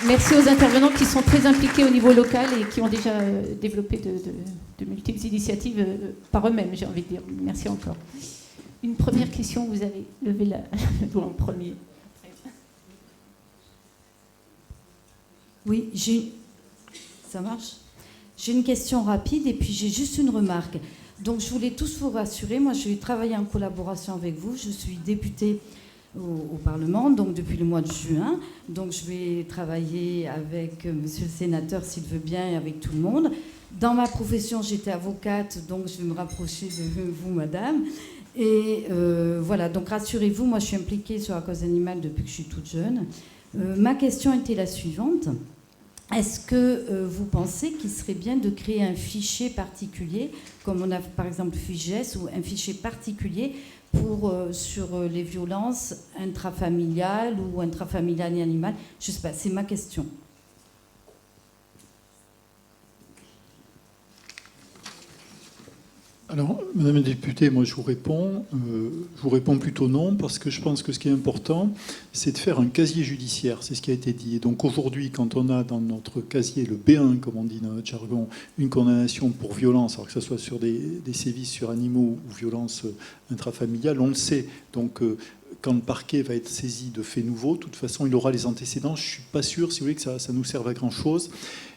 Merci aux intervenants qui sont très impliqués au niveau local et qui ont déjà développé de multiples initiatives par eux-mêmes, j'ai envie de dire. Merci encore. Une première question, vous avez levé le doigt en premier. Oui, ça marche. J'ai une question rapide et puis j'ai juste une remarque. Donc je voulais tous vous rassurer, moi je vais travailler en collaboration avec vous, je suis députée au Parlement, donc depuis le mois de juin, donc je vais travailler avec monsieur le sénateur s'il veut bien et avec tout le monde. Dans ma profession j'étais avocate, donc je vais me rapprocher de vous madame. Et voilà, donc rassurez-vous, moi je suis impliquée sur la cause animale depuis que je suis toute jeune. Ma question était la suivante. Est-ce que vous pensez qu'il serait bien de créer un fichier particulier, comme on a par exemple FIGES, ou un fichier particulier sur les violences intrafamiliales ou intrafamiliales et animales? Je ne sais pas, c'est ma question. Alors, Madame la députée, moi je vous réponds plutôt non, parce que je pense que ce qui est important, c'est de faire un casier judiciaire, c'est ce qui a été dit. Et donc aujourd'hui, quand on a dans notre casier le B1, comme on dit dans notre jargon, une condamnation pour violence, alors que ce soit sur des sévices sur animaux ou violence intrafamiliale, on le sait. Donc quand le parquet va être saisi de faits nouveaux, de toute façon, il aura les antécédents. Je ne suis pas sûr, si vous voulez, que ça nous serve à grand-chose.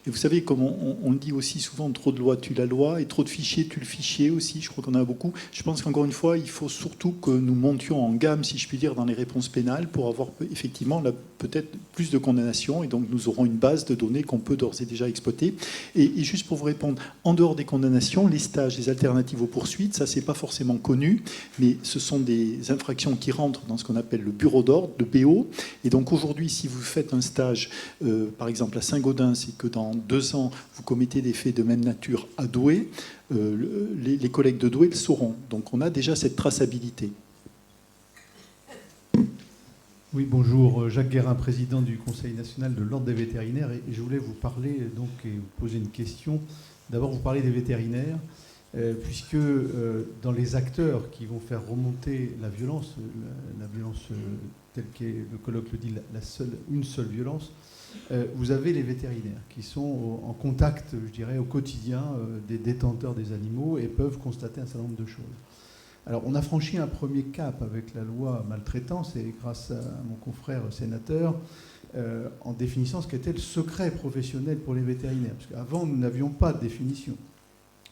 Et vous savez, comme on le dit aussi souvent, trop de lois tue la loi, et trop de fichiers tue le fichier aussi. Je crois qu'on en a beaucoup. Je pense qu'encore une fois, il faut surtout que nous montions en gamme, si je puis dire, dans les réponses pénales pour avoir effectivement peut-être plus de condamnations. Et donc, nous aurons une base de données qu'on peut d'ores et déjà exploiter. Et juste pour vous répondre, en dehors des condamnations, les stages, les alternatives aux poursuites, ça, c'est pas forcément connu, mais ce sont des infractions qui rentrent dans ce qu'on appelle le bureau d'ordre, le BO. Et donc, aujourd'hui, si vous faites un stage, par exemple, à Saint-Gaudens, c'est que dans 2 ans, vous commettez des faits de même nature à Douai, les collègues de Douai le sauront. Donc on a déjà cette traçabilité. Oui, bonjour. Jacques Guérin, président du Conseil national de l'Ordre des vétérinaires. Et je voulais vous parler donc, et vous poser une question. D'abord, vous parlez des vétérinaires, puisque dans les acteurs qui vont faire remonter la violence telle que le colloque le dit, une seule violence, vous avez les vétérinaires qui sont en contact, je dirais, au quotidien des détenteurs des animaux et peuvent constater un certain nombre de choses. Alors, on a franchi un premier cap avec la loi maltraitance et grâce à mon confrère sénateur en définissant ce qu'était le secret professionnel pour les vétérinaires. Parce qu'avant, nous n'avions pas de définition.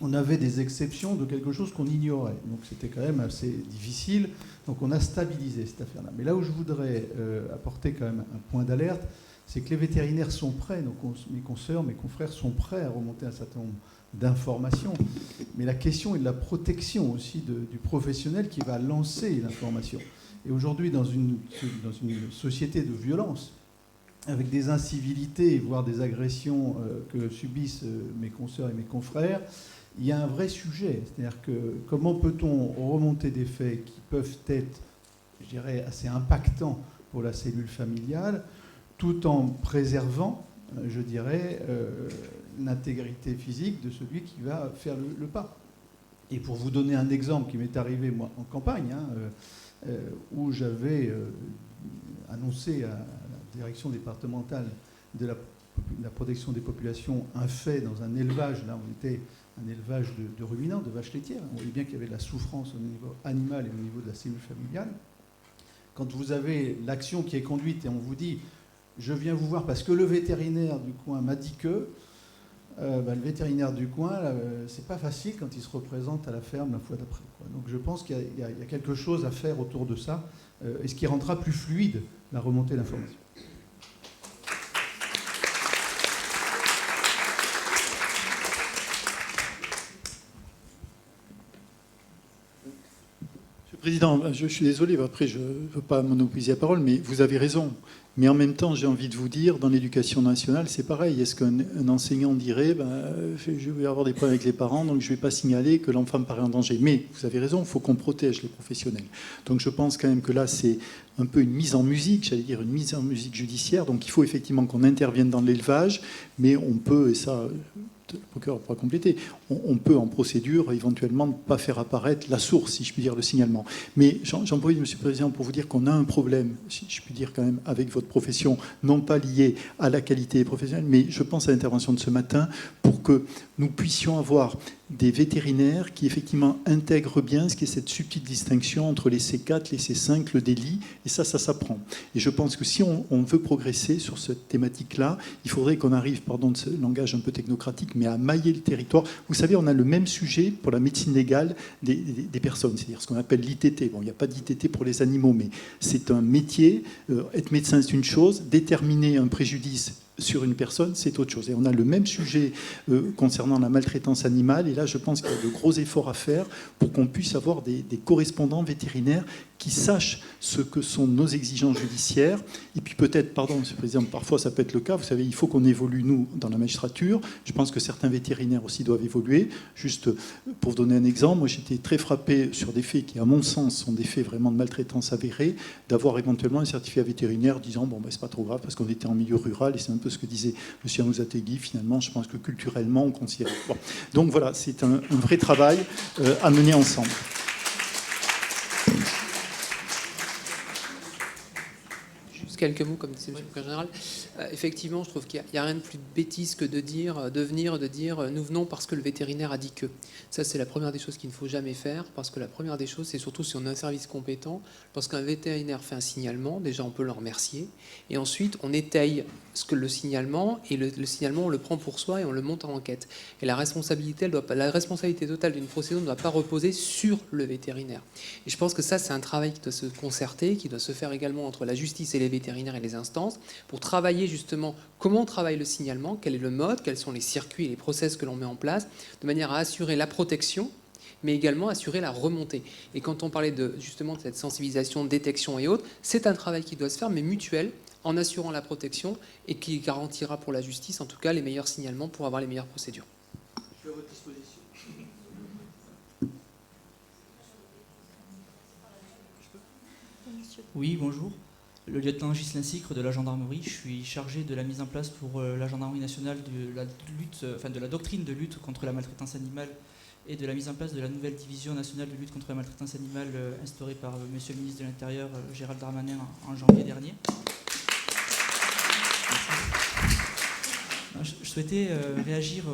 On avait des exceptions de quelque chose qu'on ignorait. Donc, c'était quand même assez difficile. Donc, on a stabilisé cette affaire-là. Mais là où je voudrais apporter quand même un point d'alerte, c'est que les vétérinaires sont prêts, donc mes consoeurs, mes confrères sont prêts à remonter un certain nombre d'informations. Mais la question est de la protection aussi du professionnel qui va lancer l'information. Et aujourd'hui, dans une société de violence, avec des incivilités, voire des agressions que subissent mes consoeurs et mes confrères, il y a un vrai sujet. C'est-à-dire que comment peut-on remonter des faits qui peuvent être, je dirais, assez impactants pour la cellule familiale, tout en préservant, je dirais, l'intégrité physique de celui qui va faire le pas. Et pour vous donner un exemple qui m'est arrivé, moi, en campagne, où j'avais annoncé à la direction départementale de la protection des populations un fait dans un élevage, là on était un élevage de ruminants, de vaches laitières, on voyait bien qu'il y avait de la souffrance au niveau animal et au niveau de la cellule familiale. Quand vous avez l'action qui est conduite et on vous dit je viens vous voir parce que le vétérinaire du coin m'a dit que, le vétérinaire du coin, c'est pas facile quand il se représente à la ferme la fois d'après. Donc je pense qu'il y a quelque chose à faire autour de ça, et ce qui rendra plus fluide la remontée d'informations. Monsieur le Président, je suis désolé, après je ne veux pas monopoliser la parole, mais vous avez raison. Mais en même temps, j'ai envie de vous dire, dans l'éducation nationale, c'est pareil. Est-ce qu'un enseignant dirait je vais avoir des problèmes avec les parents, donc je ne vais pas signaler que l'enfant me paraît en danger? Mais vous avez raison, il faut qu'on protège les professionnels. Donc je pense quand même que là, c'est un peu une mise en musique, j'allais dire une mise en musique judiciaire. Donc il faut effectivement qu'on intervienne dans l'élevage, mais on peut, et ça, le procureur pourra compléter, on peut en procédure éventuellement ne pas faire apparaître la source, si je puis dire, le signalement. Mais j'en profite, Monsieur le Président, pour vous dire qu'on a un problème, si je puis dire quand même, avec votre profession, non pas lié à la qualité professionnelle, mais je pense à l'intervention de ce matin, pour que nous puissions avoir des vétérinaires qui effectivement intègrent bien ce qui est cette subtile distinction entre les C4, les C5, le délit, et ça s'apprend. Et je pense que si on veut progresser sur cette thématique-là, il faudrait qu'on arrive, pardon de ce langage un peu technocratique, mais à mailler le territoire. Vous savez, on a le même sujet pour la médecine légale des personnes, c'est-à-dire ce qu'on appelle l'ITT. Bon, il n'y a pas d'ITT pour les animaux, mais c'est un métier. Être médecin, c'est une chose. Déterminer un préjudice sur une personne, c'est autre chose. Et on a le même sujet concernant la maltraitance animale. Et là, je pense qu'il y a de gros efforts à faire pour qu'on puisse avoir des correspondants vétérinaires qui sachent ce que sont nos exigences judiciaires. Et puis peut-être, pardon, Monsieur le Président, parfois ça peut être le cas, vous savez, il faut qu'on évolue, nous, dans la magistrature. Je pense que certains vétérinaires aussi doivent évoluer. Juste pour vous donner un exemple, moi j'étais très frappé sur des faits qui, à mon sens, sont des faits vraiment de maltraitance avérés, d'avoir éventuellement un certificat vétérinaire disant, bon, ben, c'est pas trop grave, parce qu'on était en milieu rural, et c'est un peu ce que disait M. Amouzategui, finalement, je pense que culturellement, on considère... Bon. Donc voilà, c'est un vrai travail à mener ensemble. Quelques mots, comme disait M. le Procureur général. Effectivement, je trouve qu'il n'y a rien de plus de bêtise que de dire nous venons parce que le vétérinaire a dit que. Ça, c'est la première des choses qu'il ne faut jamais faire, parce que la première des choses, c'est surtout si on a un service compétent, lorsqu'un vétérinaire fait un signalement, déjà on peut le remercier, et ensuite on étaye ce que le signalement, et le signalement on le prend pour soi et on le monte en enquête. Et la responsabilité totale d'une procédure ne doit pas reposer sur le vétérinaire. Et je pense que ça, c'est un travail qui doit se concerter, qui doit se faire également entre la justice et les vétérinaires et les instances, pour travailler justement comment on travaille le signalement, quel est le mode, quels sont les circuits et les process que l'on met en place, de manière à assurer la protection, mais également assurer la remontée. Et quand on parlait justement de cette sensibilisation, détection et autres, c'est un travail qui doit se faire, mais mutuel, en assurant la protection et qui garantira pour la justice, en tout cas, les meilleurs signalements pour avoir les meilleures procédures. Je suis à votre disposition. Oui, bonjour. Le lieutenant Ghislain Sicre de la gendarmerie. Je suis chargé de la mise en place pour la gendarmerie nationale de la doctrine de lutte contre la maltraitance animale et de la mise en place de la nouvelle division nationale de lutte contre la maltraitance animale instaurée par Monsieur le ministre de l'Intérieur, Gérald Darmanin, en janvier dernier. Je souhaitais réagir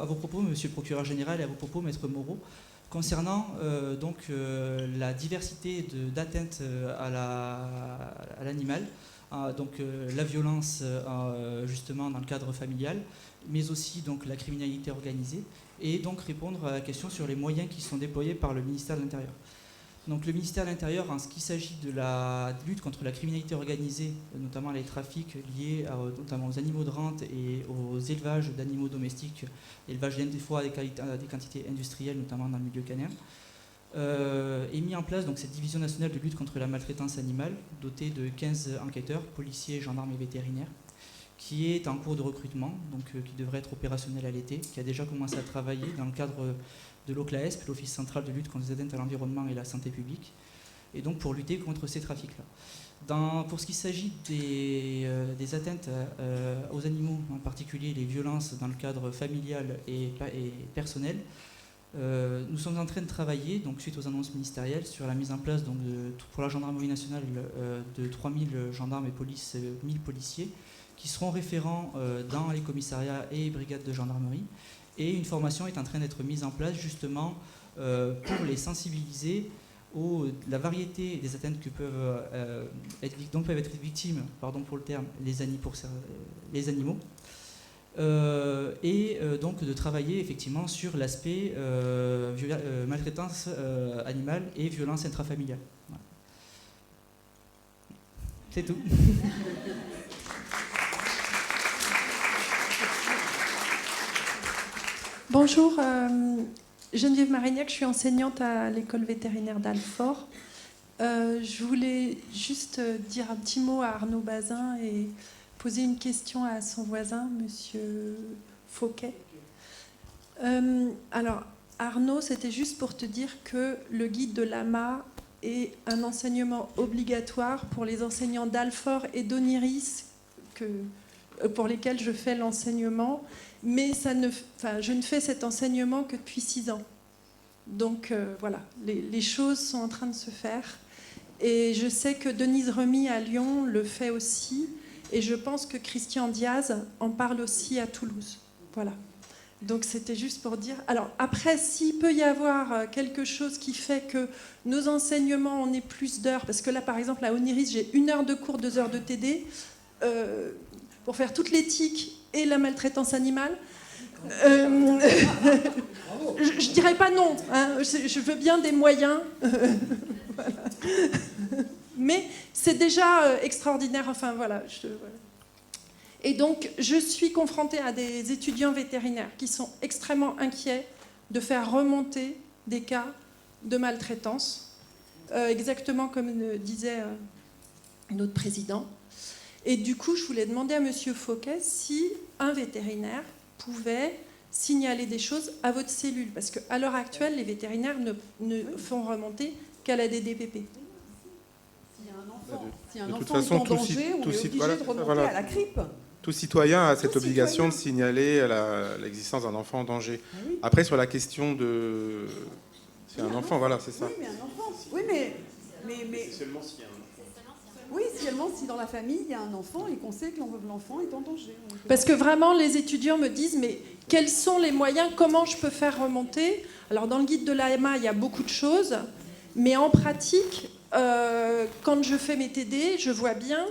à vos propos, Monsieur le procureur général, et à vos propos, Maître Moreau, concernant la diversité d'atteintes à l'animal, la violence justement dans le cadre familial, mais aussi donc la criminalité organisée, et donc répondre à la question sur les moyens qui sont déployés par le ministère de l'Intérieur. Donc le ministère de l'Intérieur, en ce qui s'agit de la lutte contre la criminalité organisée, notamment les trafics liés notamment aux animaux de rente et aux élevages d'animaux domestiques, élevage des fois à des quantités industrielles, notamment dans le milieu canin, est mis en place donc, cette division nationale de lutte contre la maltraitance animale, dotée de 15 enquêteurs, policiers, gendarmes et vétérinaires, qui est en cours de recrutement, donc qui devrait être opérationnel à l'été, qui a déjà commencé à travailler dans le cadre de l'OCLAESP, l'Office central de lutte contre les atteintes à l'environnement et la santé publique, et donc pour lutter contre ces trafics-là. Pour ce qui s'agit des atteintes aux animaux, en particulier les violences dans le cadre familial et personnel, nous sommes en train de travailler, donc suite aux annonces ministérielles, sur la mise en place donc, pour la gendarmerie nationale de 3000 gendarmes et 1000 policiers qui seront référents dans les commissariats et brigades de gendarmerie. Et une formation est en train d'être mise en place justement pour les sensibiliser la variété des atteintes que peuvent être victimes, pardon pour le terme, les animaux. Donc de travailler effectivement sur l'aspect maltraitance animale et violence intrafamiliale. Voilà. C'est tout. Bonjour, Geneviève Marignac, je suis enseignante à l'école vétérinaire d'Alfort. Je voulais juste dire un petit mot à Arnaud Bazin et poser une question à son voisin, Monsieur Fauquet. Alors, Arnaud, c'était juste pour te dire que le guide de l'AMA est un enseignement obligatoire pour les enseignants d'Alfort et d'Oniris, que pour lesquels je fais l'enseignement, mais je ne fais cet enseignement que depuis 6 ans. Donc voilà, les choses sont en train de se faire. Et je sais que Denise Remy à Lyon le fait aussi. Et je pense que Christian Diaz en parle aussi à Toulouse. Voilà. Donc c'était juste pour dire. Alors après, s'il peut y avoir quelque chose qui fait que nos enseignements, on ait plus d'heures, parce que là, par exemple, à Oniris, j'ai 1 heure de cours, 2 heures de TD, pour faire toute l'éthique et la maltraitance animale. Je dirais pas non, hein, je veux bien des moyens. Voilà. Mais c'est déjà extraordinaire. Enfin voilà. Et donc je suis confrontée à des étudiants vétérinaires qui sont extrêmement inquiets de faire remonter des cas de maltraitance, exactement comme disait notre président. Et du coup, je voulais demander à Monsieur Fauquet si un vétérinaire pouvait signaler des choses à votre cellule, parce qu'à l'heure actuelle, les vétérinaires ne font remonter qu'à la DDPP. Si un enfant est en danger, on est obligé de remonter à la CRIP. Tout citoyen a cette obligation de signaler l'existence d'un enfant en danger. Ah oui. Après, sur la question de... C'est un enfant, voilà, c'est ça. Oui, mais un enfant. Oui, mais... C'est seulement s'il y a un enfant. Oui, seulement si dans la famille, il y a un enfant et qu'on sait que l'enfant est en danger. Parce que vraiment, les étudiants me disent, mais quels sont les moyens, comment je peux faire remonter? Alors, dans le guide de l'AMA, il y a beaucoup de choses, mais en pratique, quand je fais mes TD, je vois bien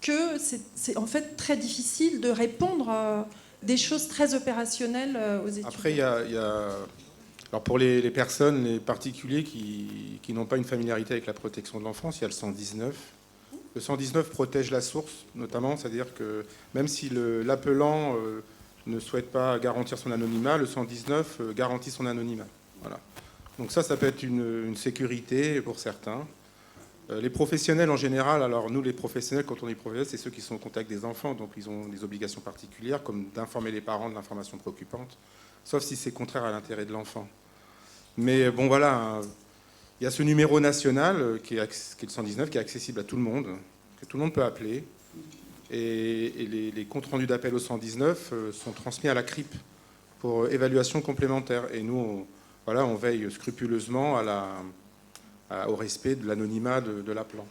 que c'est en fait très difficile de répondre des choses très opérationnelles aux étudiants. Après, il y a... Alors pour les personnes, les particuliers qui n'ont pas une familiarité avec la protection de l'enfance, il y a le 119. Le 119 protège la source, notamment, c'est-à-dire que même si l'appelant ne souhaite pas garantir son anonymat, le 119 garantit son anonymat. Voilà. Donc ça peut être une sécurité pour certains. Les professionnels en général, alors nous les professionnels, quand on dit professionnels, c'est ceux qui sont au contact des enfants, donc ils ont des obligations particulières, comme d'informer les parents de l'information préoccupante, sauf si c'est contraire à l'intérêt de l'enfant. Mais bon voilà, il y a ce numéro national qui est le 119, qui est accessible à tout le monde, que tout le monde peut appeler, et les comptes rendus d'appel au 119 sont transmis à la CRIP pour évaluation complémentaire. Et nous, on veille scrupuleusement au respect de l'anonymat de l'appelant.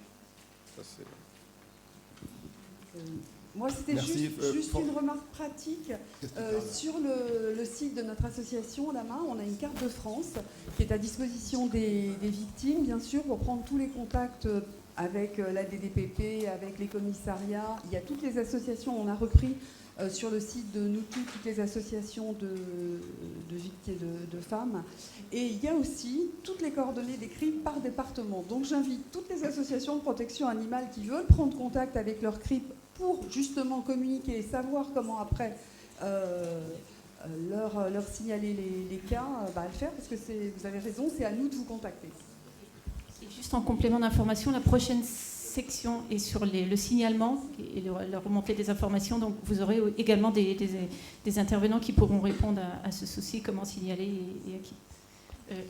Moi, c'était juste une remarque pratique. Sur le site de notre association, l'AMA, on a une carte de France qui est à disposition des victimes, bien sûr, pour prendre tous les contacts avec la DDPP, avec les commissariats. Il y a toutes les associations, on a repris sur le site de nous toutes les associations de victimes de femmes. Et il y a aussi toutes les coordonnées des CRIP par département. Donc j'invite toutes les associations de protection animale qui veulent prendre contact avec leur CRIP pour justement communiquer et savoir comment après leur signaler les cas, à le faire, parce que vous avez raison, c'est à nous de vous contacter. Et juste en complément d'information, la prochaine section est sur le signalement et la remontée des informations, donc vous aurez également des intervenants qui pourront répondre à ce souci, comment signaler et à qui.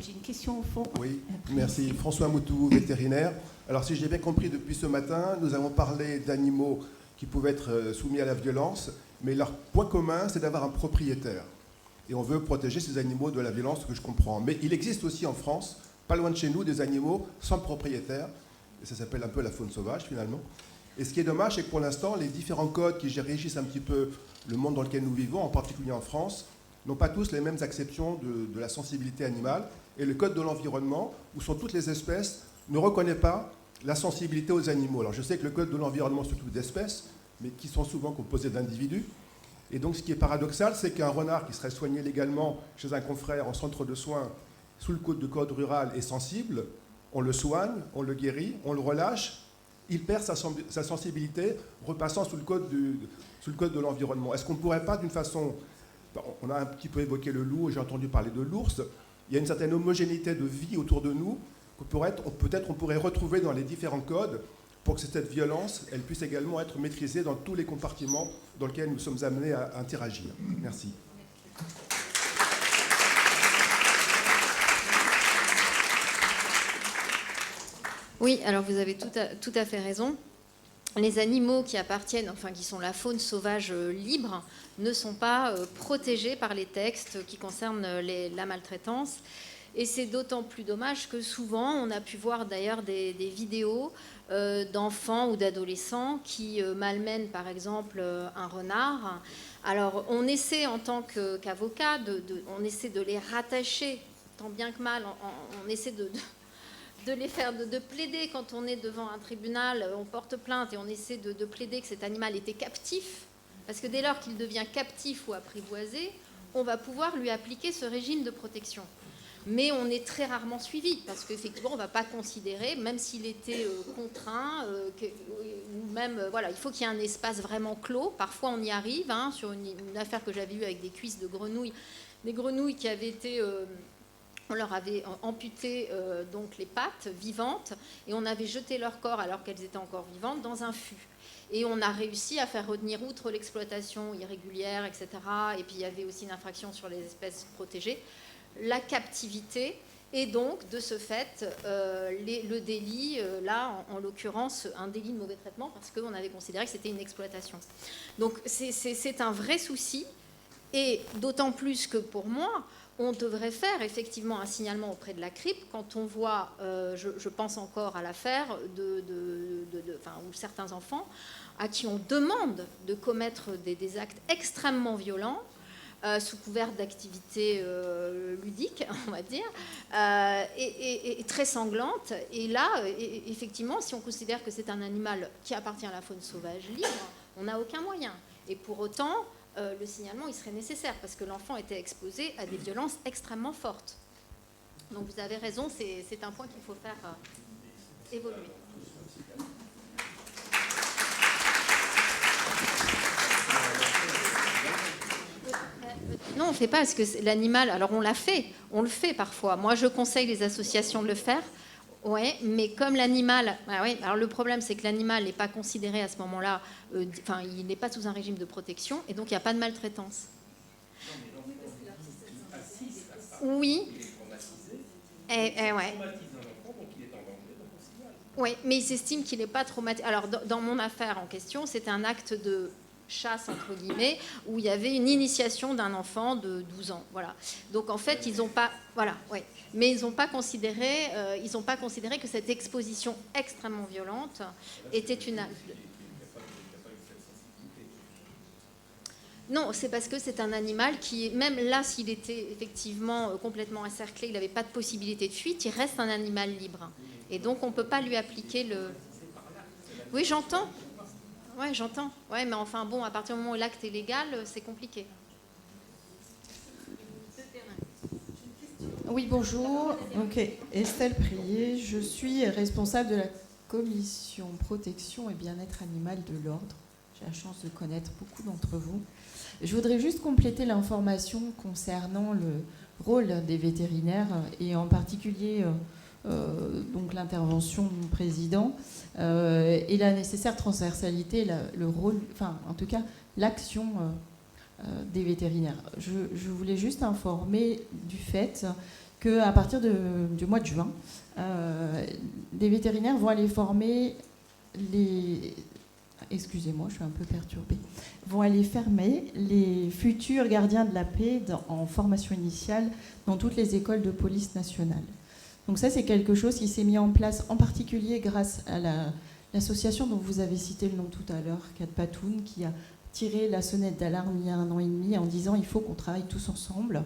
J'ai une question au fond. Oui, merci. François Moutou, vétérinaire. Alors si j'ai bien compris depuis ce matin, nous avons parlé d'animaux qui pouvaient être soumis à la violence, mais leur point commun, c'est d'avoir un propriétaire. Et on veut protéger ces animaux de la violence, ce que je comprends. Mais il existe aussi en France, pas loin de chez nous, des animaux sans propriétaire. Et ça s'appelle un peu la faune sauvage, finalement. Et ce qui est dommage, c'est que pour l'instant, les différents codes qui régissent un petit peu le monde dans lequel nous vivons, en particulier en France, n'ont pas tous les mêmes acceptions de la sensibilité animale. Et le code de l'environnement, où sont toutes les espèces, ne reconnaît pas la sensibilité aux animaux. Alors je sais que le code de l'environnement s'occupe d'espèces, mais qui sont souvent composées d'individus. Et donc ce qui est paradoxal, c'est qu'un renard qui serait soigné légalement chez un confrère en centre de soins sous le code rural est sensible, on le soigne, on le guérit, on le relâche, il perd sa sensibilité, repassant sous le code de l'environnement. Est-ce qu'on ne pourrait pas, d'une façon... On a un petit peu évoqué le loup, j'ai entendu parler de l'ours. Il y a une certaine homogénéité de vie autour de nous que peut-être on pourrait retrouver dans les différents codes pour que cette violence, elle puisse également être maîtrisée dans tous les compartiments dans lesquels nous sommes amenés à interagir. Merci. Oui, alors vous avez tout à fait raison. les animaux qui appartiennent, enfin qui sont la faune sauvage libre, ne sont pas protégés par les textes qui concernent la maltraitance. Et c'est d'autant plus dommage que souvent, on a pu voir d'ailleurs des vidéos d'enfants ou d'adolescents qui malmènent par exemple un renard. Alors on essaie en tant qu'avocat, on essaie de les rattacher tant bien que mal, on essaie de les faire, de plaider quand on est devant un tribunal, on porte plainte et on essaie de plaider que cet animal était captif, parce que dès lors qu'il devient captif ou apprivoisé, on va pouvoir lui appliquer ce régime de protection. Mais on est très rarement suivi, parce qu'effectivement, on ne va pas considérer, même s'il était contraint, ou même, voilà, il faut qu'il y ait un espace vraiment clos. Parfois, on y arrive, hein, sur une affaire que j'avais eue avec des cuisses de grenouilles, des grenouilles qui avaient été... on leur avait amputé donc les pattes vivantes, et on avait jeté leur corps, alors qu'elles étaient encore vivantes, dans un fût. Et on a réussi à faire retenir, outre l'exploitation irrégulière, etc., et puis il y avait aussi une infraction sur les espèces protégées, la captivité, et donc, de ce fait, le délit, là, en l'occurrence, un délit de mauvais traitement, parce qu'on avait considéré que c'était une exploitation. Donc, c'est un vrai souci, et d'autant plus que, pour moi, on devrait faire effectivement un signalement auprès de la CRIP quand on voit, je pense encore à l'affaire où certains enfants à qui on demande de commettre des actes extrêmement violents, sous couvert d'activités ludiques, on va dire, et très sanglantes. Et là, effectivement, si on considère que c'est un animal qui appartient à la faune sauvage libre, on n'a aucun moyen. Et pour autant, le signalement, il serait nécessaire, parce que l'enfant était exposé à des violences extrêmement fortes. Donc vous avez raison, c'est un point qu'il faut faire évoluer. Non, on ne fait pas, parce que l'animal, alors on le fait parfois. Moi, je conseille les associations de le faire. Oui, mais comme l'animal... Ah oui, alors le problème, c'est que l'animal n'est pas considéré à ce moment-là... il n'est pas sous un régime de protection, et donc il n'y a pas de maltraitance. Oui. Ouais. Oui, mais il s'estime qu'il n'est pas traumatisé. Alors, dans mon affaire en question, c'était un acte de chasse, entre guillemets, où il y avait une initiation d'un enfant de 12 ans. Voilà. Donc, en fait, ils n'ont pas... Voilà, oui. Mais ils n'ont pas considéré que cette exposition extrêmement violente était une... Non, c'est parce que c'est un animal qui, même là, s'il était effectivement complètement encerclé, il n'avait pas de possibilité de fuite, il reste un animal libre. Et donc, on ne peut pas lui appliquer le... Oui, j'entends. Oui, j'entends. Ouais, mais enfin, bon, à partir du moment où l'acte est légal, c'est compliqué. Oui, bonjour. Donc, Estelle Prier, je suis responsable de la commission protection et bien-être animal de l'Ordre. J'ai la chance de connaître beaucoup d'entre vous. Je voudrais juste compléter l'information concernant le rôle des vétérinaires et en particulier donc l'intervention de mon président et la nécessaire transversalité, le rôle, enfin en tout cas l'action des vétérinaires. Je voulais juste informer du fait qu'à partir du mois de juin, des vétérinaires vont aller former excusez-moi, je suis un peu perturbée, vont aller former les futurs gardiens de la paix en formation initiale dans toutes les écoles de police nationale. Donc ça, c'est quelque chose qui s'est mis en place en particulier grâce à l'association dont vous avez cité le nom tout à l'heure, Catpatoun, qui a tiré la sonnette d'alarme il y a 1 an et demi en disant il faut qu'on travaille tous ensemble.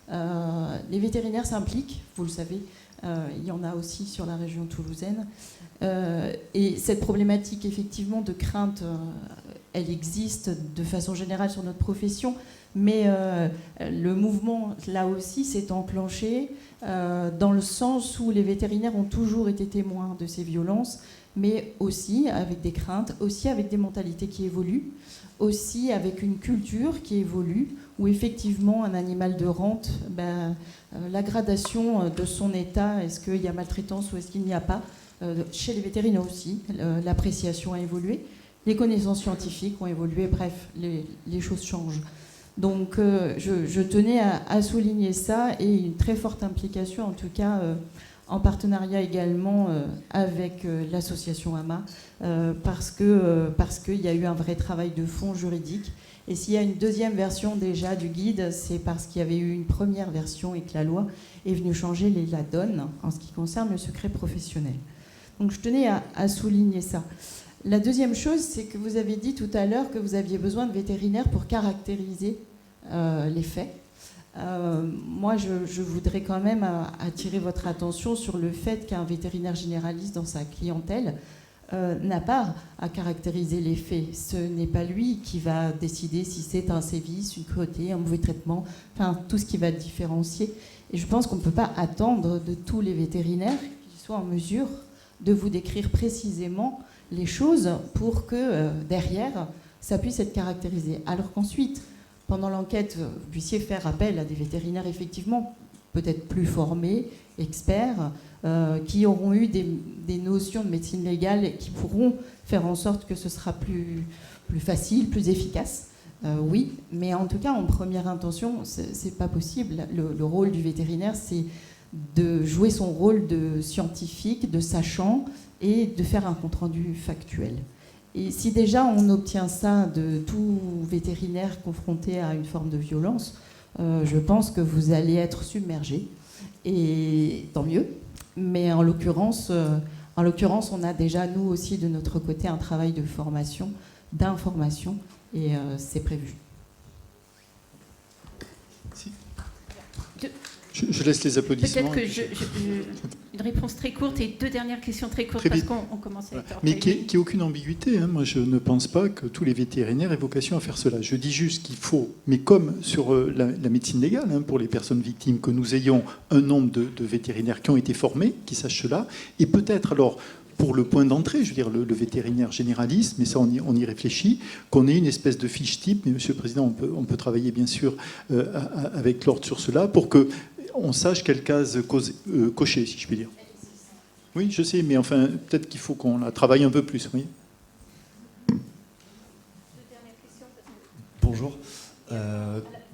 Les vétérinaires s'impliquent, vous le savez, il y en a aussi sur la région toulousaine. Et cette problématique, effectivement, de crainte, elle existe de façon générale sur notre profession, mais le mouvement, là aussi, s'est enclenché dans le sens où les vétérinaires ont toujours été témoins de ces violences, mais aussi avec des craintes, aussi avec des mentalités qui évoluent, aussi avec une culture qui évolue, où effectivement un animal de rente, la gradation de son état, est-ce qu'il y a maltraitance ou est-ce qu'il n'y a pas, chez les vétérinaires aussi, l'appréciation a évolué, les connaissances scientifiques ont évolué, bref, les choses changent. Donc je tenais à souligner ça et une très forte implication en tout cas en partenariat également avec l'association AMA, parce qu'il y a eu un vrai travail de fond juridique. Et s'il y a une deuxième version déjà du guide, c'est parce qu'il y avait eu une première version et que la loi est venue changer la donne en ce qui concerne le secret professionnel. Donc je tenais à souligner ça. La deuxième chose, c'est que vous avez dit tout à l'heure que vous aviez besoin de vétérinaires pour caractériser les faits. Moi, je voudrais quand même attirer votre attention sur le fait qu'un vétérinaire généraliste dans sa clientèle n'a pas à caractériser les faits. Ce n'est pas lui qui va décider si c'est un sévice, une cruauté, un mauvais traitement, enfin tout ce qui va différencier. Et je pense qu'on ne peut pas attendre de tous les vétérinaires qu'ils soient en mesure de vous décrire précisément les choses pour que derrière, ça puisse être caractérisé. Alors qu'ensuite, pendant l'enquête, vous puissiez faire appel à des vétérinaires effectivement peut-être plus formés, experts, qui auront eu des notions de médecine légale et qui pourront faire en sorte que ce sera plus facile, plus efficace. Oui, mais en tout cas, en première intention, c'est pas possible. Le rôle du vétérinaire, c'est de jouer son rôle de scientifique, de sachant, et de faire un compte-rendu factuel. Et si déjà on obtient ça de tout vétérinaire confronté à une forme de violence, je pense que vous allez être submergé. Et tant mieux. Mais en l'occurrence, on a déjà, nous aussi, de notre côté, un travail de formation, d'information, et c'est prévu. Je laisse les applaudissements. Peut-être que une réponse très courte et deux dernières questions très courtes, parce qu'on commence à être... Mais qu'il n'y ait aucune ambiguïté. Hein. Moi, je ne pense pas que tous les vétérinaires aient vocation à faire cela. Je dis juste qu'il faut, mais comme sur la médecine légale, hein, pour les personnes victimes, que nous ayons un nombre de vétérinaires qui ont été formés, qui sachent cela, et peut-être alors... Pour le point d'entrée, je veux dire, le vétérinaire généraliste, mais ça, on y réfléchit, qu'on ait une espèce de fiche type, mais Monsieur le Président, on peut travailler bien sûr avec l'ordre sur cela, pour qu'on sache quelle case cocher, si je puis dire. Oui, je sais, mais enfin, peut-être qu'il faut qu'on la travaille un peu plus, oui. Bonjour.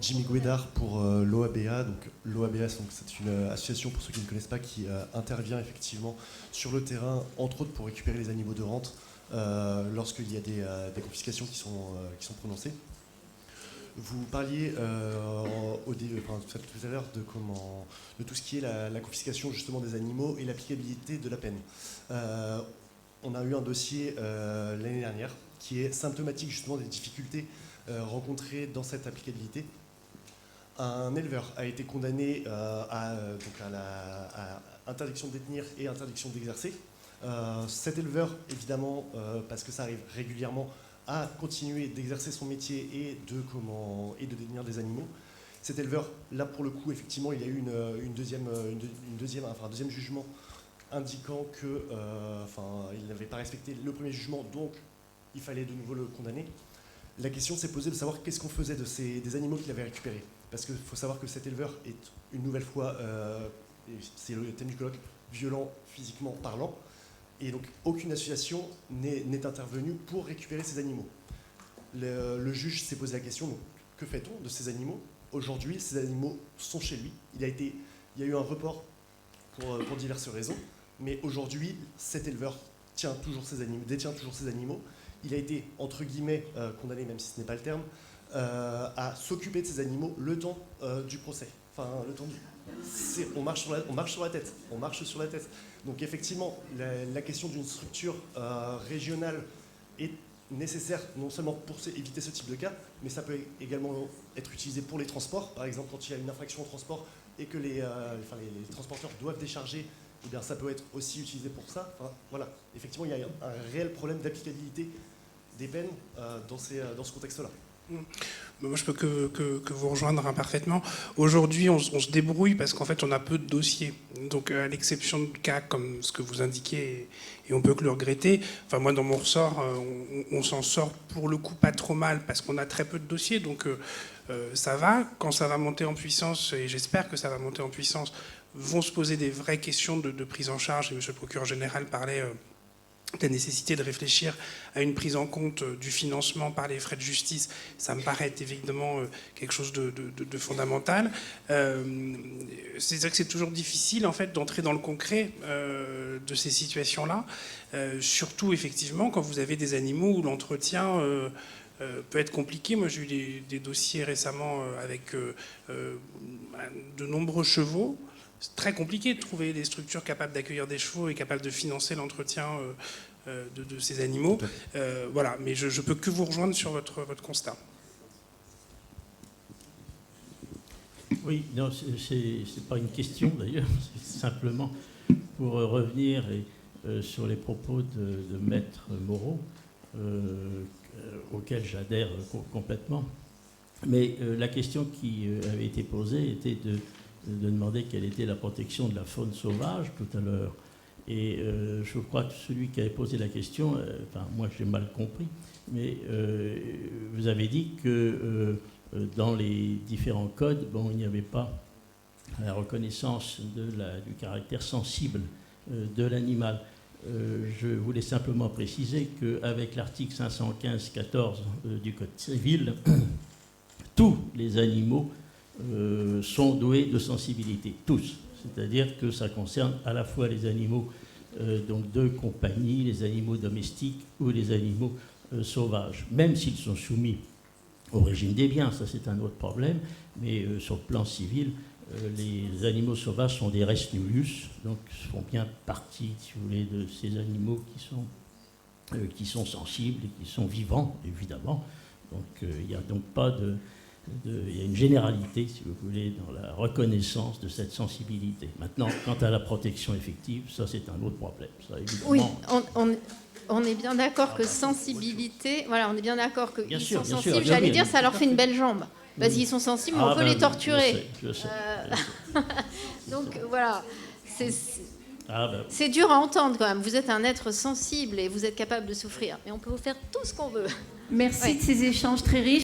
Jimmy Guédard pour l'OABA. Donc, l'OABA, c'est une association, pour ceux qui ne connaissent pas, qui intervient effectivement sur le terrain, entre autres pour récupérer les animaux de rente lorsqu'il y a des confiscations qui sont prononcées. Vous parliez tout à l'heure de tout ce qui est la confiscation justement des animaux et l'applicabilité de la peine. On a eu un dossier l'année dernière qui est symptomatique justement des difficultés rencontrées dans cette applicabilité. Un éleveur a été condamné à interdiction de détenir et interdiction d'exercer. Cet éleveur, évidemment, parce que ça arrive régulièrement, a continué d'exercer son métier et de détenir des animaux. Cet éleveur, là pour le coup, effectivement, il y a eu un deuxième jugement indiquant qu'il n'avait pas respecté le premier jugement, donc il fallait de nouveau le condamner. La question s'est posée de savoir qu'est-ce qu'on faisait des animaux qu'il avait récupérés. Parce qu'il faut savoir que cet éleveur est une nouvelle fois, c'est le thème du colloque, violent physiquement parlant. Et donc aucune association n'est intervenue pour récupérer ces animaux. Le juge s'est posé la question, donc, que fait-on de ces animaux? Aujourd'hui, ces animaux sont chez lui. Il y a eu un report pour diverses raisons. Mais aujourd'hui, cet éleveur détient toujours ces animaux. Il a été, entre guillemets, condamné, même si ce n'est pas le terme, à s'occuper de ces animaux le temps du procès. Enfin, le temps on marche sur la tête. Donc effectivement, la question d'une structure régionale est nécessaire, non seulement pour éviter ce type de cas, mais ça peut également être utilisé pour les transports. Par exemple, quand il y a une infraction au transport et que les transporteurs doivent décharger, eh bien, ça peut être aussi utilisé pour ça. Enfin, voilà. Effectivement, il y a un réel problème d'applicabilité des peines dans ce contexte-là. Moi, je peux que vous rejoindre parfaitement. Aujourd'hui, on se débrouille parce qu'en fait, on a peu de dossiers. Donc, à l'exception de cas comme ce que vous indiquez, et on peut que le regretter, enfin, moi, dans mon ressort, on s'en sort pour le coup pas trop mal parce qu'on a très peu de dossiers. Donc, ça va. Quand ça va monter en puissance, et j'espère que ça va monter en puissance, vont se poser des vraies questions de prise en charge. Et M. le procureur général parlait la nécessité de réfléchir à une prise en compte du financement par les frais de justice, ça me paraît évidemment quelque chose de fondamental. C'est vrai que c'est toujours difficile en fait d'entrer dans le concret de ces situations-là, surtout effectivement quand vous avez des animaux où l'entretien peut être compliqué. Moi j'ai eu des dossiers récemment avec de nombreux chevaux. C'est très compliqué de trouver des structures capables d'accueillir des chevaux et capables de financer l'entretien de ces animaux. Voilà, mais je ne peux que vous rejoindre sur votre constat. Oui, non, c'est pas une question d'ailleurs, c'est simplement pour revenir sur les propos de Maître Moreau, auxquels j'adhère complètement. Mais la question qui avait été posée était de demander quelle était la protection de la faune sauvage tout à l'heure. Et je crois que celui qui avait posé la question, enfin moi j'ai mal compris, mais vous avez dit que dans les différents codes, bon, il n'y avait pas la reconnaissance du caractère sensible de l'animal. Je voulais simplement préciser qu'avec l'article 515-14 du Code civil, tous les animaux sont doués de sensibilité, tous. C'est-à-dire que ça concerne à la fois les animaux donc de compagnie, les animaux domestiques ou les animaux sauvages, même s'ils sont soumis au régime des biens, ça c'est un autre problème, mais sur le plan civil, les animaux sauvages sont des res nullius, donc font bien partie, si vous voulez, de ces animaux qui sont sensibles et qui sont vivants, évidemment. Donc il n'y a donc pas il y a une généralité, si vous voulez, dans la reconnaissance de cette sensibilité. Maintenant, quant à la protection effective, ça c'est un autre problème. Ça, évidemment. Oui, on est bien d'accord que sensibilité, voilà, on est bien d'accord qu'ils sont sensibles. Sûr, j'allais dire, ça leur fait une belle jambe. Parce qu'ils sont sensibles, mais on peut les torturer. Je sais. Donc voilà, c'est dur à entendre quand même. Vous êtes un être sensible et vous êtes capable de souffrir. Mais on peut vous faire tout ce qu'on veut. Merci de ces échanges très riches.